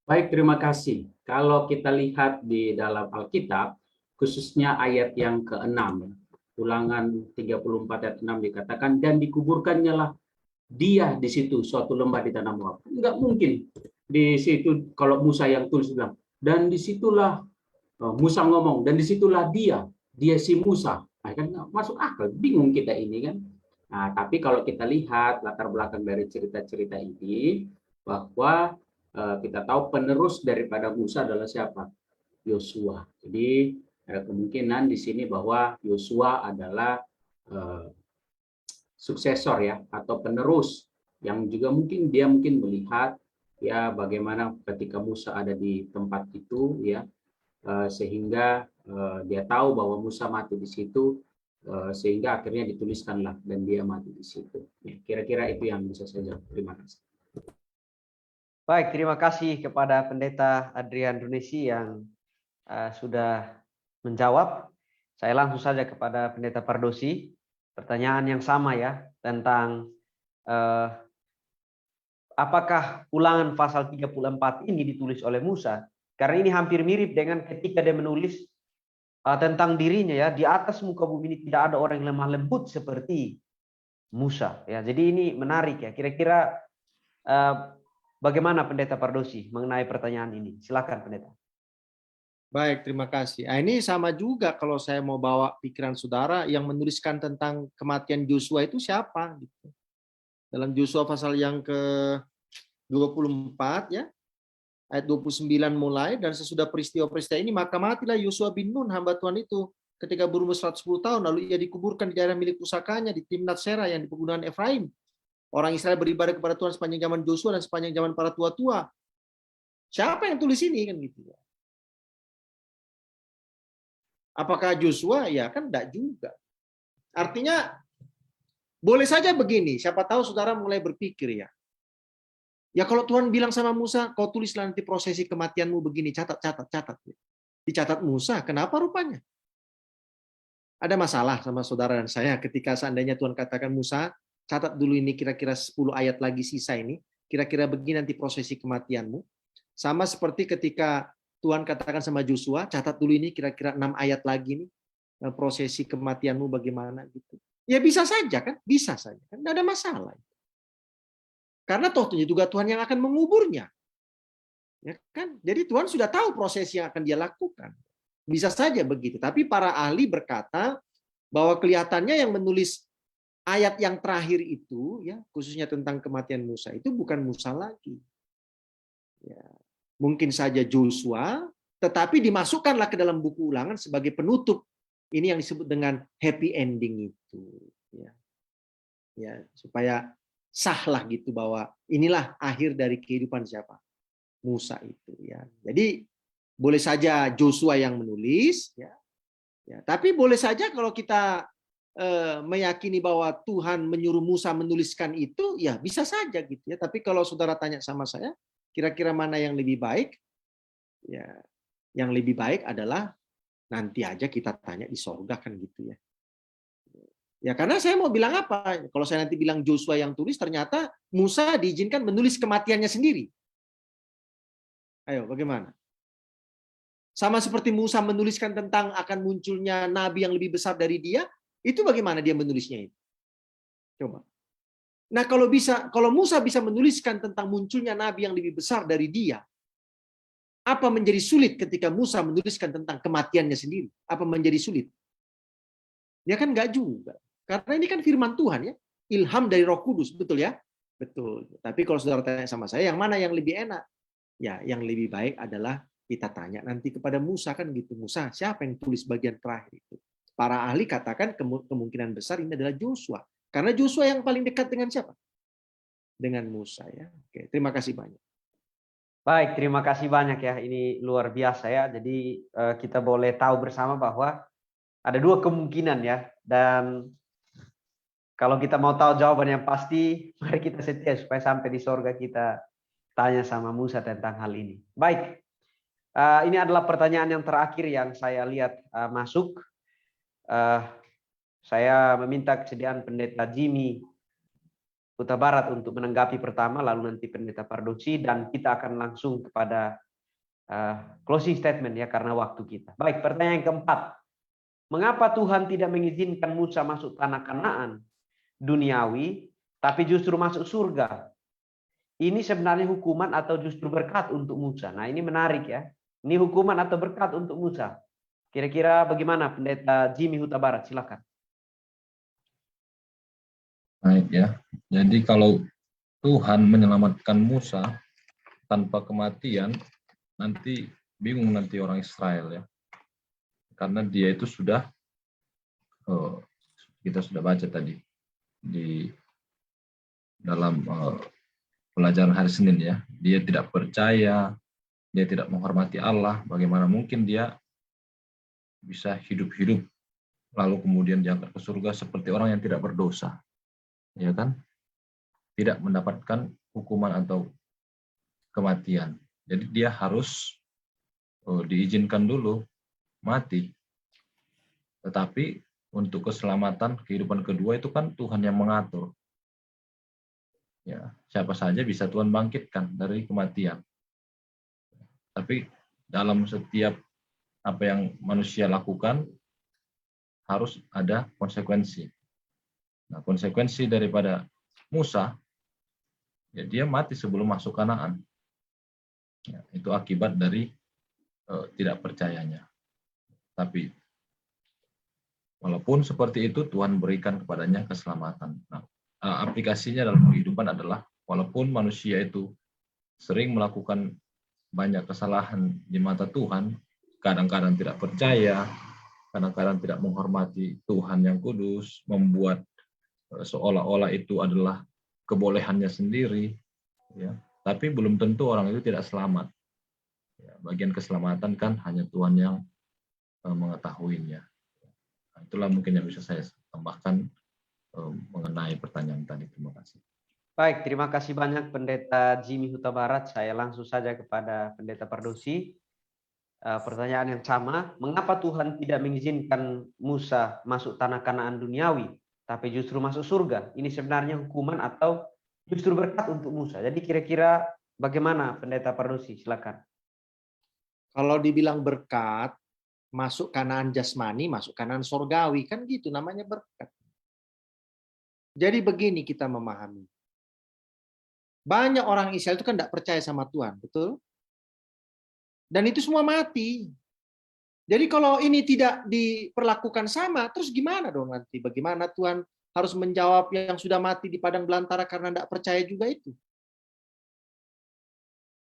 Baik, terima kasih. Kalau kita lihat di dalam Alkitab, khususnya ayat yang ke-6, Ulangan 34 ayat 6 dikatakan, dan dikuburkannya lah dia di situ suatu lembah di tanah Moab. Enggak mungkin di situ kalau Musa yang tulis bilang, dan disitulah Musa ngomong, dan disitulah dia si Musa. Nah, kan masuk akal, bingung kita ini kan. Nah, tapi kalau kita lihat latar belakang dari cerita-cerita ini, bahwa kita tahu penerus daripada Musa adalah siapa? Yosua. Jadi ada kemungkinan di sini bahwa Yosua adalah suksesor ya, atau penerus yang juga mungkin melihat ya bagaimana ketika Musa ada di tempat itu ya, sehingga dia tahu bahwa Musa mati di situ, sehingga akhirnya dituliskanlah dan dia mati di situ. Ya, kira-kira itu yang bisa saya jawab. Terima kasih. Baik, terima kasih kepada Pendeta Adrian Runesi yang sudah menjawab. Saya langsung saja kepada Pendeta Pardosi. Pertanyaan yang sama ya, tentang apakah Ulangan pasal 34 ini ditulis oleh Musa? Karena ini hampir mirip dengan ketika dia menulis tentang dirinya ya, di atas muka bumi ini tidak ada orang yang lemah lembut seperti Musa ya. Jadi ini menarik ya. Kira-kira bagaimana Pendeta Pardosi mengenai pertanyaan ini? Silakan Pendeta. Baik, terima kasih. Nah, ini sama juga kalau saya mau bawa pikiran saudara, yang menuliskan tentang kematian Yosua itu siapa? Gitu. Dalam Yosua pasal yang ke-24 ya, ayat 29 mulai, dan sesudah peristiwa-peristiwa ini maka matilah Yosua bin Nun hamba Tuhan itu ketika berumur 110 tahun, lalu ia dikuburkan di daerah milik pusakanya di Timnat Serah yang di pegunungan Efraim. Orang Israel beribadah kepada Tuhan sepanjang zaman Yosua dan sepanjang zaman para tua-tua. Siapa yang tulis ini kan gitu ya? Apakah Joshua? Ya kan enggak juga. Artinya boleh saja begini, siapa tahu saudara mulai berpikir ya. Ya kalau Tuhan bilang sama Musa, kau tulislah nanti prosesi kematianmu begini, catat. Dicatat Musa, kenapa rupanya? Ada masalah sama saudara dan saya ketika seandainya Tuhan katakan Musa, catat dulu ini kira-kira 10 ayat lagi sisa ini, kira-kira begini nanti prosesi kematianmu. Sama seperti ketika Tuhan katakan sama Joshua, catat dulu ini kira-kira 6 ayat lagi nih, prosesi kematianmu bagaimana gitu. Ya bisa saja kan, bisa saja kan, tidak ada masalah. Karena toh juga Tuhan yang akan menguburnya, ya kan? Jadi Tuhan sudah tahu proses yang akan dia lakukan. Bisa saja begitu. Tapi para ahli berkata bahwa kelihatannya yang menulis ayat yang terakhir itu, ya khususnya tentang kematian Musa itu bukan Musa lagi. Ya. Mungkin saja Joshua, tetapi dimasukkanlah ke dalam buku Ulangan sebagai penutup. Ini yang disebut dengan happy ending itu. Ya, supaya sahlah gitu bahwa inilah akhir dari kehidupan siapa? Musa itu. Ya. Jadi boleh saja Joshua yang menulis. Ya. Tapi boleh saja kalau kita meyakini bahwa Tuhan menyuruh Musa menuliskan itu, ya bisa saja gitu ya. Tapi kalau saudara tanya sama saya, kira-kira mana yang lebih baik? Ya, yang lebih baik adalah nanti aja kita tanya di sorga kan gitu ya. Ya karena saya mau bilang apa? Kalau saya nanti bilang Joshua yang tulis, ternyata Musa diizinkan menulis kematiannya sendiri. Ayo, bagaimana? Sama seperti Musa menuliskan tentang akan munculnya nabi yang lebih besar dari dia, itu bagaimana dia menulisnya itu? Coba. Nah, kalau Musa bisa menuliskan tentang munculnya nabi yang lebih besar dari dia, apa menjadi sulit ketika Musa menuliskan tentang kematiannya sendiri? Apa menjadi sulit? Ya kan enggak juga. Karena ini kan firman Tuhan ya, ilham dari Roh Kudus, betul ya? Betul. Tapi kalau saudara tanya sama saya, yang mana yang lebih enak? Ya, yang lebih baik adalah kita tanya nanti kepada Musa kan gitu. Musa, siapa yang tulis bagian terakhir itu? Para ahli katakan kemungkinan besar ini adalah Joshua. Karena Joshua yang paling dekat dengan siapa? Dengan Musa ya. Oke, terima kasih banyak. Baik, terima kasih banyak ya. Ini luar biasa ya. Jadi kita boleh tahu bersama bahwa ada dua kemungkinan ya. Dan kalau kita mau tahu jawaban yang pasti, mari kita setia supaya sampai di sorga kita tanya sama Musa tentang hal ini. Baik, ini adalah pertanyaan yang terakhir yang saya lihat masuk. Saya meminta kesediaan Pendeta Jimmy Huta Barat untuk menanggapi pertama, lalu nanti Pendeta Pardosi, dan kita akan langsung kepada closing statement ya karena waktu kita. Baik, pertanyaan yang keempat. Mengapa Tuhan tidak mengizinkan Musa masuk tanah Kanaan duniawi, tapi justru masuk surga? Ini sebenarnya hukuman atau justru berkat untuk Musa? Nah, ini menarik ya. Ini hukuman atau berkat untuk Musa? Kira-kira bagaimana Pendeta Jimmy Huta Barat? Silakan. Baik ya. Jadi kalau Tuhan menyelamatkan Musa tanpa kematian, nanti bingung nanti orang Israel ya. Karena dia itu sudah, kita sudah baca tadi di dalam pelajaran hari Senin ya. Dia tidak percaya, dia tidak menghormati Allah. Bagaimana mungkin dia bisa hidup-hidup lalu kemudian diangkat ke surga seperti orang yang tidak berdosa. Ya kan, tidak mendapatkan hukuman atau kematian. Jadi dia harus diizinkan dulu mati. Tetapi untuk keselamatan kehidupan kedua itu kan Tuhan yang mengatur. Ya, siapa saja bisa Tuhan bangkitkan dari kematian. Tapi dalam setiap apa yang manusia lakukan harus ada konsekuensi. Nah, konsekuensi daripada Musa, ya dia mati sebelum masuk Kanaan. Ya, itu akibat dari tidak percayanya. Tapi walaupun seperti itu, Tuhan berikan kepadanya keselamatan. Nah, aplikasinya dalam kehidupan adalah walaupun manusia itu sering melakukan banyak kesalahan di mata Tuhan, kadang-kadang tidak percaya, kadang-kadang tidak menghormati Tuhan yang kudus, membuat seolah-olah itu adalah kebolehannya sendiri, ya. Tapi belum tentu orang itu tidak selamat. Ya, bagian keselamatan kan hanya Tuhan yang mengetahuinya. Nah, itulah mungkin yang bisa saya tambahkan mengenai pertanyaan tadi. Terima kasih. Baik, terima kasih banyak Pendeta Jimmy Huta Barat. Saya langsung saja kepada Pendeta Pardosi. Pertanyaan yang sama, mengapa Tuhan tidak mengizinkan Musa masuk tanah Kanaan duniawi, tapi justru masuk surga? Ini sebenarnya hukuman atau justru berkat untuk Musa? Jadi kira-kira bagaimana Pendeta Pardosi? Silakan. Kalau dibilang berkat, masuk Kanaan jasmani, masuk Kanaan sorgawi, kan gitu namanya berkat. Jadi begini kita memahami. Banyak orang Israel itu kan tidak percaya sama Tuhan, betul? Dan itu semua mati. Jadi kalau ini tidak diperlakukan sama, terus gimana dong nanti? Bagaimana Tuhan harus menjawab yang sudah mati di padang belantara karena tidak percaya juga itu?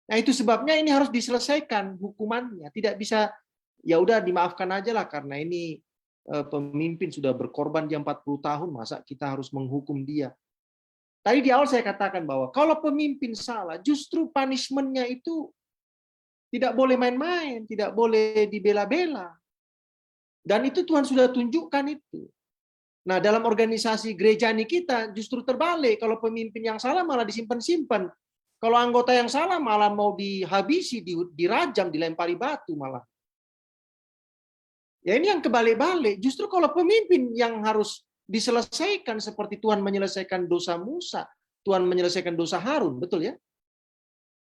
Nah itu sebabnya ini harus diselesaikan hukumannya. Tidak bisa, ya udah dimaafkan aja lah karena ini pemimpin sudah berkorban dia 40 tahun, masa kita harus menghukum dia? Tadi di awal saya katakan bahwa kalau pemimpin salah, justru punishment-nya itu tidak boleh main-main, tidak boleh dibela-bela. Dan itu Tuhan sudah tunjukkan itu. Nah, dalam organisasi gereja ini kita justru terbalik. Kalau pemimpin yang salah malah disimpan-simpan. Kalau anggota yang salah malah mau dihabisi, dirajam, dilempari batu malah. Ya ini yang kebalik-balik. Justru kalau pemimpin yang harus diselesaikan seperti Tuhan menyelesaikan dosa Musa, Tuhan menyelesaikan dosa Harun, betul ya?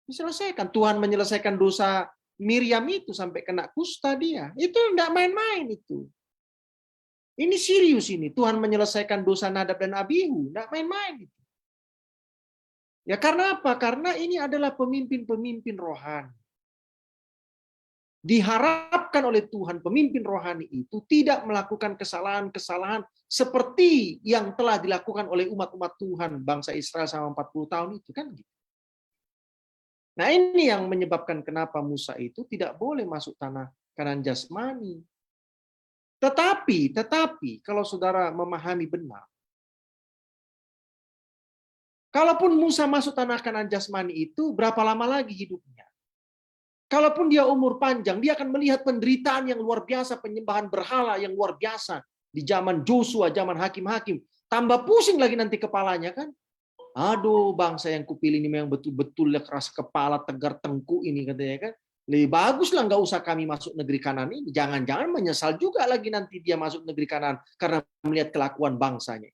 Diselesaikan. Tuhan menyelesaikan dosa Miriam itu sampai kena kusta dia. Itu enggak main-main itu. Ini serius ini. Tuhan menyelesaikan dosa Nadab dan Abihu, enggak main-main itu. Ya karena apa? Karena ini adalah pemimpin-pemimpin rohani. Diharapkan oleh Tuhan pemimpin rohani itu tidak melakukan kesalahan-kesalahan seperti yang telah dilakukan oleh umat-umat Tuhan bangsa Israel selama 40 tahun itu kan gitu. Nah ini yang menyebabkan kenapa Musa itu tidak boleh masuk tanah Kanaan jasmani. Tetapi kalau saudara memahami benar, Kalaupun Musa masuk tanah Kanaan jasmani itu, berapa lama lagi hidupnya? Kalaupun dia umur panjang, dia akan melihat penderitaan yang luar biasa, penyembahan berhala yang luar biasa di zaman Joshua, zaman hakim-hakim. Tambah pusing lagi nanti kepalanya kan? Aduh, bangsa yang kupilih ini memang betul-betul keras kepala, tegar tengkuk ini katanya kan. Lebih bagus lah nggak usah kami masuk negeri Kanaan ini. Jangan-jangan menyesal juga lagi nanti dia masuk negeri Kanaan karena melihat kelakuan bangsanya.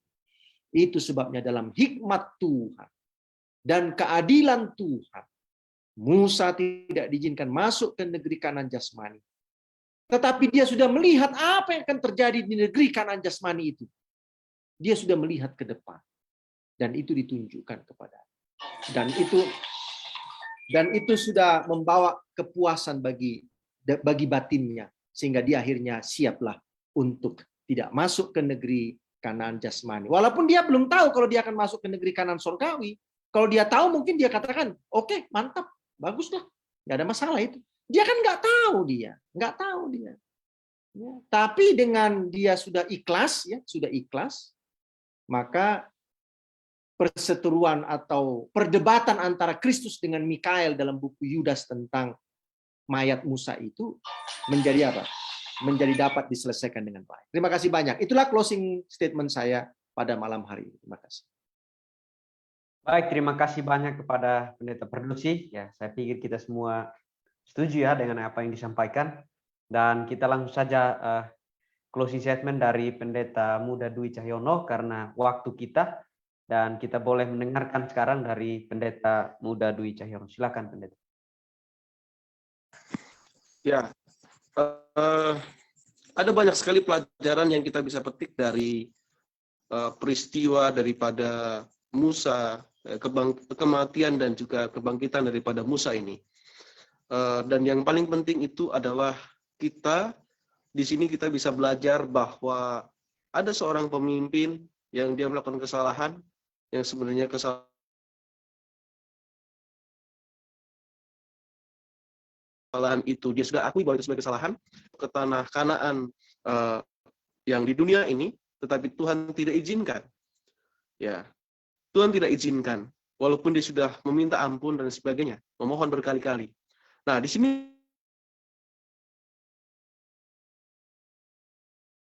Itu sebabnya dalam hikmat Tuhan dan keadilan Tuhan, Musa tidak diizinkan masuk ke negeri Kanaan jasmani. Tetapi dia sudah melihat apa yang akan terjadi di negeri Kanaan jasmani itu. Dia sudah melihat ke depan. Dan itu ditunjukkan kepada. Dan itu sudah membawa kepuasan bagi batinnya. Sehingga dia akhirnya siaplah untuk tidak masuk ke negeri Kanaan jasmani. Walaupun dia belum tahu kalau dia akan masuk ke negeri Kanaan surgawi. Kalau dia tahu mungkin dia katakan, oke, mantap. Baguslah, nggak ada masalah itu. Dia kan nggak tahu dia. Ya, tapi dengan dia sudah ikhlas, maka perseteruan atau perdebatan antara Kristus dengan Mikael dalam buku Yudas tentang mayat Musa itu menjadi apa? Menjadi dapat diselesaikan dengan baik. Terima kasih banyak. Itulah closing statement saya pada malam hari ini. Terima kasih. Baik, terima kasih banyak kepada Pendeta Perdusi. Ya, saya pikir kita semua setuju ya dengan apa yang disampaikan. Dan kita langsung saja closing statement dari Pendeta Muda Dwi Cahyono karena waktu kita. Dan kita boleh mendengarkan sekarang dari Pendeta Muda Dwi Cahyono. Silakan Pendeta. Ya, ada banyak sekali pelajaran yang kita bisa petik dari peristiwa daripada Musa, kematian dan juga kebangkitan daripada Musa ini. Dan yang paling penting itu adalah kita di sini kita bisa belajar bahwa ada seorang pemimpin yang dia melakukan kesalahan, yang sebenarnya kesalahan itu dia sudah akui bahwa itu sebagai kesalahan ke tanah Kanaan yang di dunia ini, tetapi Tuhan tidak izinkan. Ya, Tuhan tidak izinkan, walaupun dia sudah meminta ampun dan sebagainya, memohon berkali-kali. Nah, di sini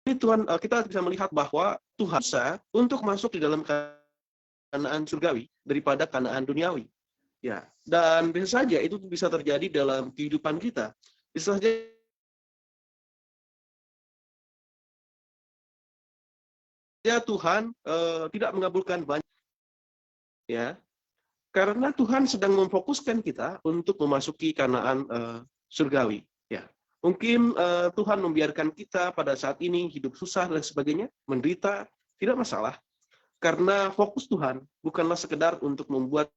Tuhan, kita bisa melihat bahwa Tuhan bisa untuk masuk di dalam Kanaan surgawi daripada Kanaan duniawi. Ya, dan bisa saja itu bisa terjadi dalam kehidupan kita. Bisa saja Tuhan tidak mengabulkan banyak. Ya, karena Tuhan sedang memfokuskan kita untuk memasuki Kanaan surgawi. Ya, mungkin Tuhan membiarkan kita pada saat ini hidup susah dan sebagainya, menderita, tidak masalah. Karena fokus Tuhan bukanlah sekedar untuk membuat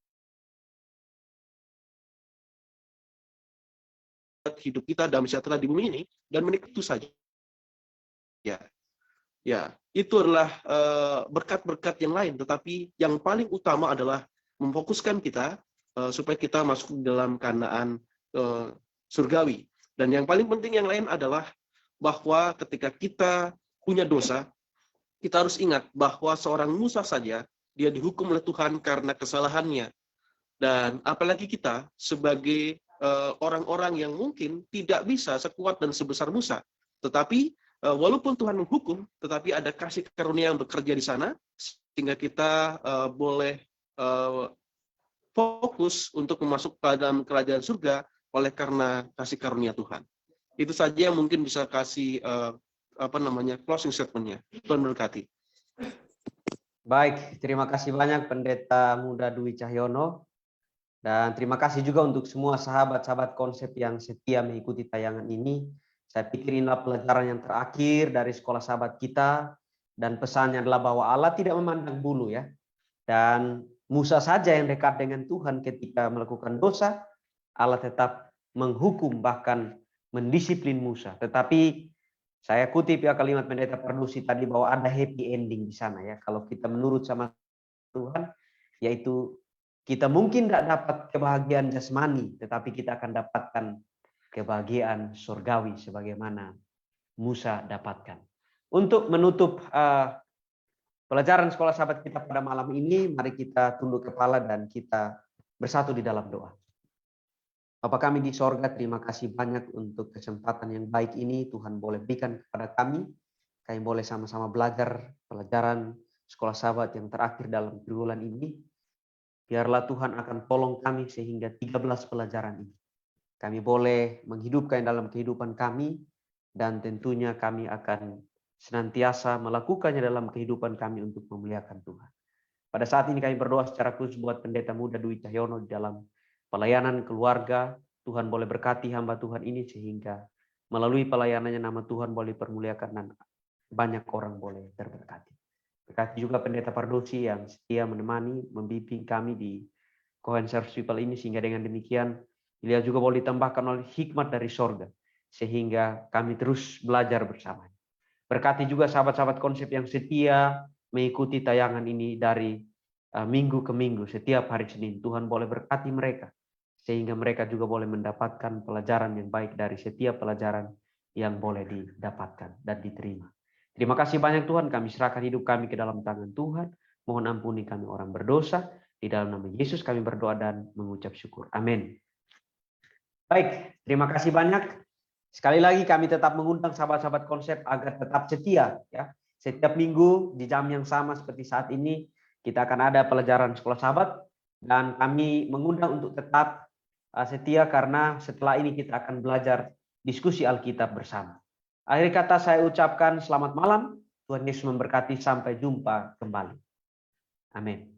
hidup kita damai sejahtera di bumi ini dan menikmati itu saja. Ya, itu adalah berkat-berkat yang lain, tetapi yang paling utama adalah memfokuskan kita supaya kita masuk dalam Kanaan surgawi. Dan yang paling penting yang lain adalah bahwa ketika kita punya dosa, kita harus ingat bahwa seorang Musa saja dia dihukum oleh Tuhan karena kesalahannya. Dan apalagi kita sebagai orang-orang yang mungkin tidak bisa sekuat dan sebesar Musa, tetapi walaupun Tuhan menghukum, tetapi ada kasih karunia yang bekerja di sana, sehingga kita boleh fokus untuk masuk ke dalam kerajaan surga oleh karena kasih karunia Tuhan. Itu saja yang mungkin bisa kasih closing statement-nya. Tuhan berkati. Baik, terima kasih banyak Pendeta Muda Dwi Cahyono. Dan terima kasih juga untuk semua sahabat-sahabat konsep yang setia mengikuti tayangan ini. Saya pikir inilah pelajaran yang terakhir dari sekolah sahabat kita. Dan pesannya adalah bahwa Allah tidak memandang bulu ya. Dan Musa saja yang dekat dengan Tuhan ketika melakukan dosa, Allah tetap menghukum bahkan mendisiplin Musa. Tetapi saya kutip ya kalimat Pendeta Perdusi tadi bahwa ada happy ending di sana ya. Kalau kita menurut sama Tuhan, yaitu kita mungkin tidak dapat kebahagiaan jasmani, tetapi kita akan dapatkan kebahagiaan surgawi sebagaimana Musa dapatkan. Untuk menutup pelajaran sekolah sahabat kita pada malam ini, mari kita tunduk kepala dan kita bersatu di dalam doa. Bapa kami di sorga, terima kasih banyak untuk kesempatan yang baik ini Tuhan boleh berikan kepada kami. Kami boleh sama-sama belajar pelajaran sekolah sahabat yang terakhir dalam triwulan ini. Biarlah Tuhan akan tolong kami sehingga 13 pelajaran ini kami boleh menghidupkan dalam kehidupan kami, dan tentunya kami akan senantiasa melakukannya dalam kehidupan kami untuk memuliakan Tuhan. Pada saat ini kami berdoa secara khusus buat Pendeta Muda Dwi Cahyono di dalam pelayanan keluarga. Tuhan boleh berkati hamba Tuhan ini sehingga melalui pelayanannya nama Tuhan boleh dipermuliakan dan banyak orang boleh terberkati. Berkati juga Pendeta Pardosi yang setia menemani, membimbing kami di Cohen Service People ini, sehingga dengan demikian Dia juga boleh ditambahkan oleh hikmat dari sorga, sehingga kami terus belajar bersama. Berkati juga sahabat-sahabat konsep yang setia mengikuti tayangan ini dari minggu ke minggu, setiap hari Senin. Tuhan boleh berkati mereka, sehingga mereka juga boleh mendapatkan pelajaran yang baik dari setiap pelajaran yang boleh didapatkan dan diterima. Terima kasih banyak Tuhan, kami serahkan hidup kami ke dalam tangan Tuhan. Mohon ampuni kami orang berdosa. Di dalam nama Yesus kami berdoa dan mengucap syukur. Amin. Baik, terima kasih banyak. Sekali lagi kami tetap mengundang sahabat-sahabat konsep agar tetap setia. Ya. Setiap minggu di jam yang sama seperti saat ini, kita akan ada pelajaran sekolah sahabat. Dan kami mengundang untuk tetap setia karena setelah ini kita akan belajar diskusi Alkitab bersama. Akhir kata saya ucapkan selamat malam. Tuhan Yesus memberkati, sampai jumpa kembali. Amin.